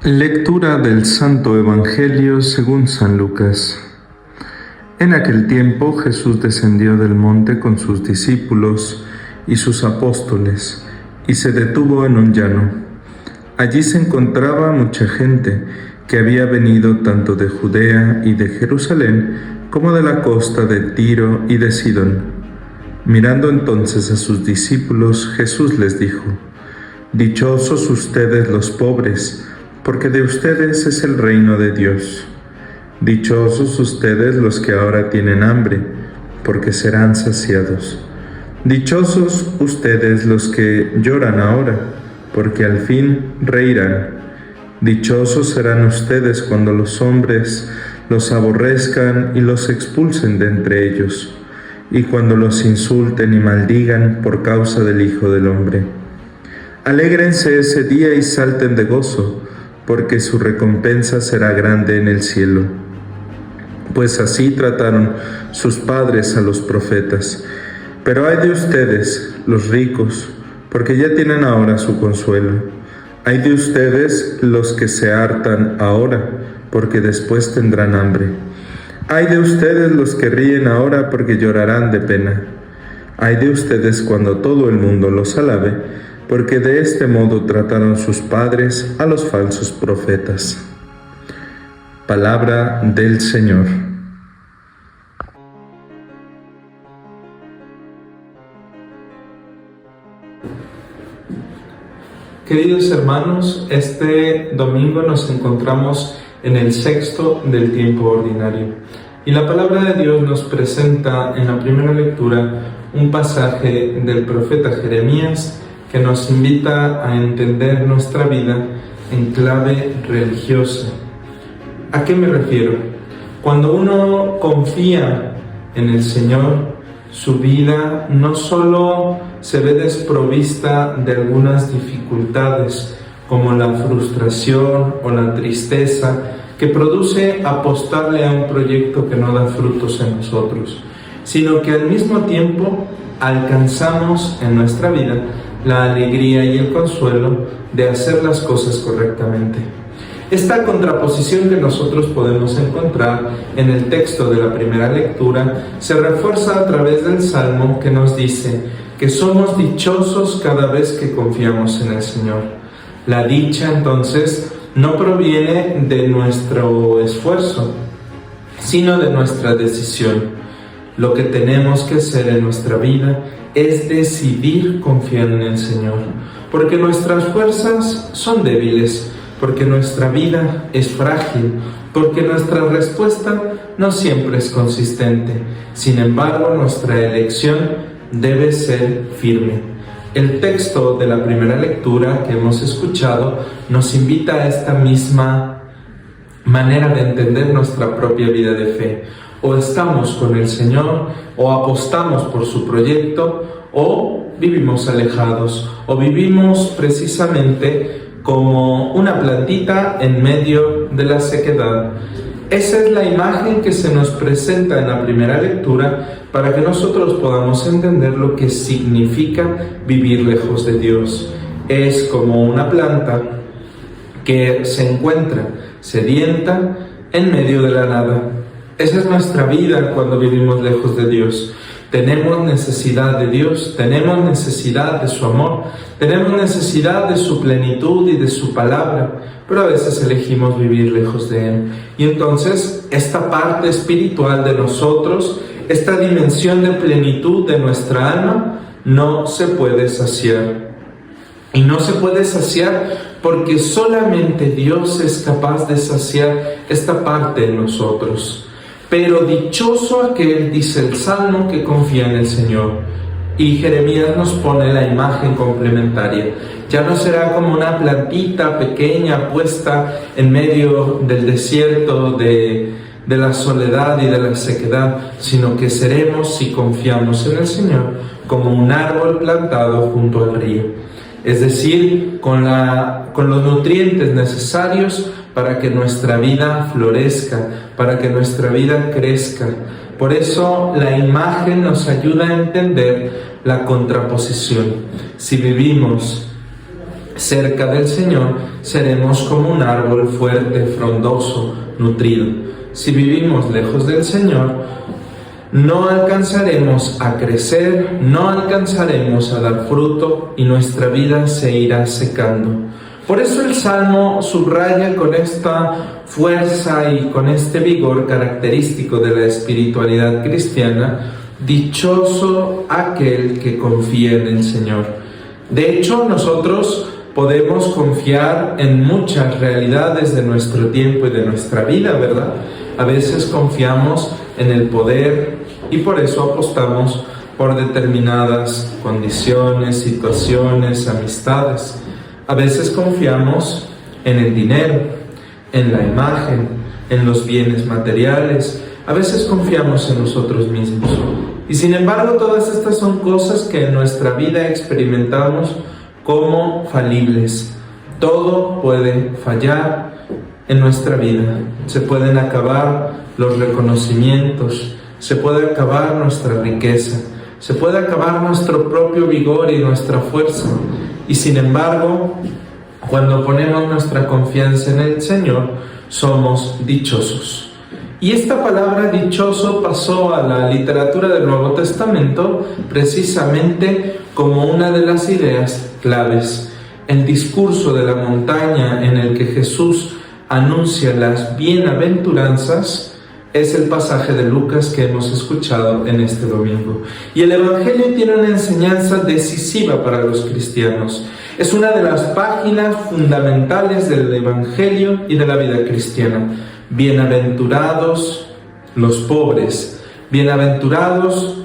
Lectura del Santo Evangelio según San Lucas. En aquel tiempo Jesús descendió del monte con sus discípulos y sus apóstoles y se detuvo en un llano. Allí se encontraba mucha gente que había venido tanto de Judea y de Jerusalén como de la costa de Tiro y de Sidón. Mirando entonces a sus discípulos, Jesús les dijo: Dichosos ustedes los pobres, porque de ustedes es el reino de Dios. Dichosos ustedes los que ahora tienen hambre, porque serán saciados. Dichosos ustedes los que lloran ahora, porque al fin reirán. Dichosos serán ustedes cuando los hombres los aborrezcan y los expulsen de entre ellos, y cuando los insulten y maldigan por causa del Hijo del Hombre. Alégrense ese día y salten de gozo, porque su recompensa será grande en el cielo. Pues así trataron sus padres a los profetas. Pero ay de ustedes, los ricos, porque ya tienen ahora su consuelo. Ay de ustedes los que se hartan ahora, porque después tendrán hambre. Ay de ustedes los que ríen ahora, porque llorarán de pena. Ay de ustedes cuando todo el mundo los alabe, porque de este modo trataron sus padres a los falsos profetas. Palabra del Señor. Queridos hermanos, este domingo nos encontramos en el sexto del tiempo ordinario. Y la palabra de Dios nos presenta en la primera lectura un pasaje del profeta Jeremías que nos invita a entender nuestra vida en clave religiosa. ¿A qué me refiero? Cuando uno confía en el Señor, su vida no solo se ve desprovista de algunas dificultades, como la frustración o la tristeza que produce apostarle a un proyecto que no da frutos en nosotros, sino que al mismo tiempo alcanzamos en nuestra vida la alegría y el consuelo de hacer las cosas correctamente. Esta contraposición que nosotros podemos encontrar en el texto de la primera lectura se refuerza a través del Salmo que nos dice que somos dichosos cada vez que confiamos en el Señor. La dicha, entonces, no proviene de nuestro esfuerzo, sino de nuestra decisión. Lo que tenemos que hacer en nuestra vida es decidir confiar en el Señor, porque nuestras fuerzas son débiles, porque nuestra vida es frágil, porque nuestra respuesta no siempre es consistente. Sin embargo, nuestra elección debe ser firme. El texto de la primera lectura que hemos escuchado nos invita a esta misma manera de entender nuestra propia vida de fe. O estamos con el Señor, o apostamos por su proyecto, o vivimos alejados, o vivimos precisamente como una plantita en medio de la sequedad. Esa es la imagen que se nos presenta en la primera lectura para que nosotros podamos entender lo que significa vivir lejos de Dios. Es como una planta que se encuentra sedienta en medio de la nada. Esa es nuestra vida cuando vivimos lejos de Dios. Tenemos necesidad de Dios, tenemos necesidad de su amor, tenemos necesidad de su plenitud y de su palabra, pero a veces elegimos vivir lejos de Él. Y entonces esta parte espiritual de nosotros, esta dimensión de plenitud de nuestra alma, no se puede saciar. Y no se puede saciar porque solamente Dios es capaz de saciar esta parte en nosotros. Pero dichoso aquel, dice el Salmo, que confía en el Señor. Y Jeremías nos pone la imagen complementaria. Ya no será como una plantita pequeña puesta en medio del desierto, de la soledad y de la sequedad, sino que seremos, si confiamos en el Señor, como un árbol plantado junto al río. Es decir, con los nutrientes necesarios para que nuestra vida florezca, para que nuestra vida crezca. Por eso la imagen nos ayuda a entender la contraposición. Si vivimos cerca del Señor, seremos como un árbol fuerte, frondoso, nutrido. Si vivimos lejos del Señor, no alcanzaremos a crecer, no alcanzaremos a dar fruto y nuestra vida se irá secando. Por eso el Salmo subraya con esta fuerza y con este vigor característico de la espiritualidad cristiana: dichoso aquel que confía en el Señor. De hecho, nosotros podemos confiar en muchas realidades de nuestro tiempo y de nuestra vida, ¿verdad? A veces confiamos en el poder y por eso apostamos por determinadas condiciones, situaciones, amistades. A veces confiamos en el dinero, en la imagen, en los bienes materiales. A veces confiamos en nosotros mismos. Y sin embargo, todas estas son cosas que en nuestra vida experimentamos como falibles. Todo puede fallar en nuestra vida. Se pueden acabar los reconocimientos, se puede acabar nuestra riqueza, se puede acabar nuestro propio vigor y nuestra fuerza. Y sin embargo, cuando ponemos nuestra confianza en el Señor, somos dichosos. Y esta palabra dichoso pasó a la literatura del Nuevo Testamento precisamente como una de las ideas claves. El discurso de la montaña en el que Jesús anuncia las bienaventuranzas es el pasaje de Lucas que hemos escuchado en este domingo. Y el Evangelio tiene una enseñanza decisiva para los cristianos. Es una de las páginas fundamentales del Evangelio y de la vida cristiana. Bienaventurados los pobres, bienaventurados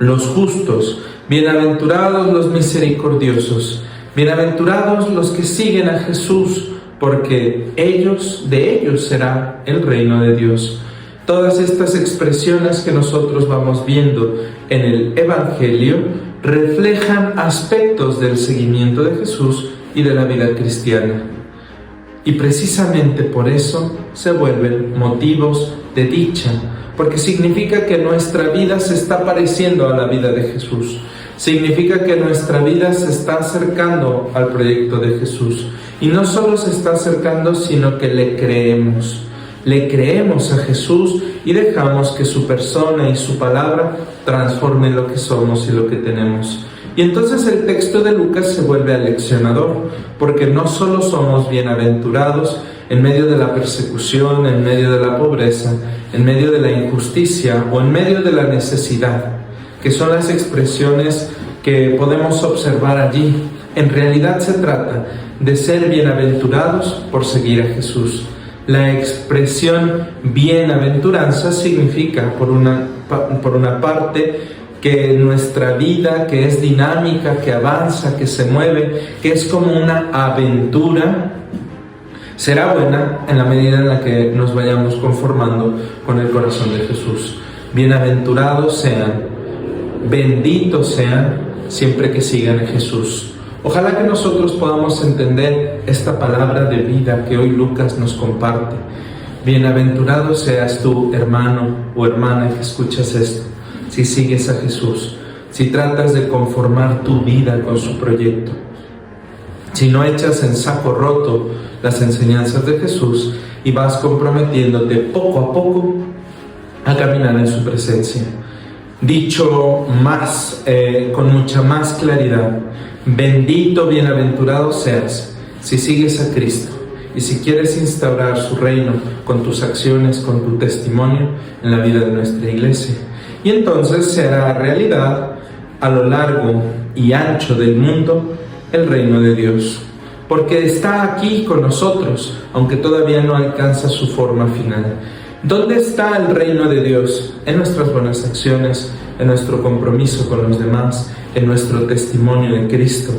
los justos, bienaventurados los misericordiosos, bienaventurados los que siguen a Jesús, porque de ellos será el reino de Dios. Todas estas expresiones que nosotros vamos viendo en el Evangelio reflejan aspectos del seguimiento de Jesús y de la vida cristiana. Y precisamente por eso se vuelven motivos de dicha, porque significa que nuestra vida se está pareciendo a la vida de Jesús. Significa que nuestra vida se está acercando al proyecto de Jesús. Y no solo se está acercando, sino que le creemos. Le creemos a Jesús y dejamos que su persona y su palabra transformen lo que somos y lo que tenemos. Y entonces el texto de Lucas se vuelve aleccionador, porque no solo somos bienaventurados en medio de la persecución, en medio de la pobreza, en medio de la injusticia o en medio de la necesidad, que son las expresiones que podemos observar allí. En realidad se trata de ser bienaventurados por seguir a Jesús. La expresión bienaventuranza significa, por una parte, que nuestra vida, que es dinámica, que avanza, que se mueve, que es como una aventura, será buena en la medida en la que nos vayamos conformando con el corazón de Jesús. Bienaventurados sean, benditos sean, siempre que sigan a Jesús. Ojalá que nosotros podamos entender esta palabra de vida que hoy Lucas nos comparte. Bienaventurado seas tú, hermano o hermana, que escuchas esto, si sigues a Jesús, si tratas de conformar tu vida con su proyecto, si no echas en saco roto las enseñanzas de Jesús y vas comprometiéndote poco a poco a caminar en su presencia. Dicho más, con mucha más claridad, bendito, bienaventurado seas si sigues a Cristo y si quieres instaurar su reino con tus acciones, con tu testimonio en la vida de nuestra iglesia. Y entonces se hará realidad a lo largo y ancho del mundo el reino de Dios, porque está aquí con nosotros, aunque todavía no alcanza su forma final. ¿Dónde está el reino de Dios? En nuestras buenas acciones, en nuestro compromiso con los demás, en nuestro testimonio de Cristo.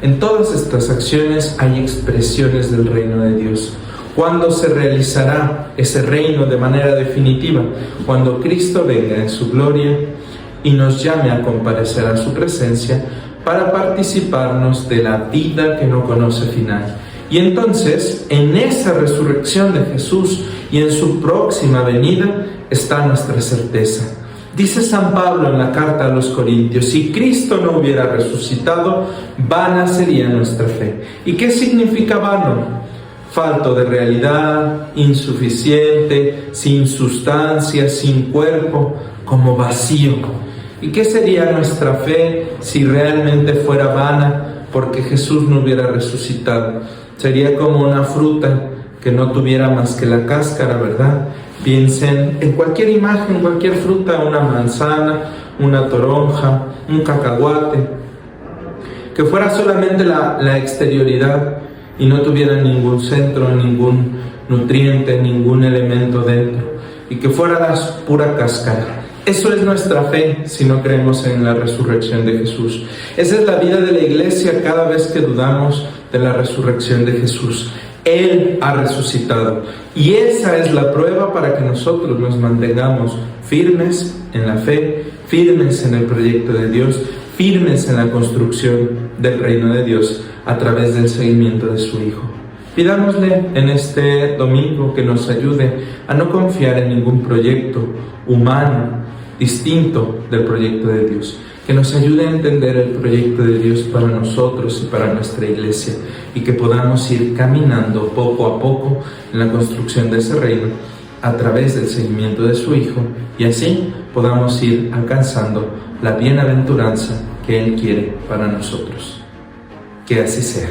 En todas estas acciones hay expresiones del reino de Dios. ¿Cuándo se realizará ese reino de manera definitiva? Cuando Cristo venga en su gloria y nos llame a comparecer a su presencia para participarnos de la vida que no conoce final. Y entonces, en esa resurrección de Jesús y en su próxima venida está nuestra certeza. Dice San Pablo en la carta a los Corintios: si Cristo no hubiera resucitado, vana sería nuestra fe. ¿Y qué significa vano? Falto de realidad, insuficiente, sin sustancia, sin cuerpo, como vacío. ¿Y qué sería nuestra fe si realmente fuera vana porque Jesús no hubiera resucitado? Sería como una fruta que no tuviera más que la cáscara, ¿verdad? Piensen en cualquier imagen, cualquier fruta, una manzana, una toronja, un cacahuate, que fuera solamente la exterioridad y no tuviera ningún centro, ningún nutriente, ningún elemento dentro, y que fuera la pura cáscara. Eso es nuestra fe si no creemos en la resurrección de Jesús. Esa es la vida de la Iglesia cada vez que dudamos de la resurrección de Jesús. Él ha resucitado y esa es la prueba para que nosotros nos mantengamos firmes en la fe, firmes en el proyecto de Dios, firmes en la construcción del reino de Dios a través del seguimiento de su Hijo. Pidámosle en este domingo que nos ayude a no confiar en ningún proyecto humano distinto del proyecto de Dios, que nos ayude a entender el proyecto de Dios para nosotros y para nuestra Iglesia, y que podamos ir caminando poco a poco en la construcción de ese reino a través del seguimiento de su Hijo, y así podamos ir alcanzando la bienaventuranza que Él quiere para nosotros. Que así sea.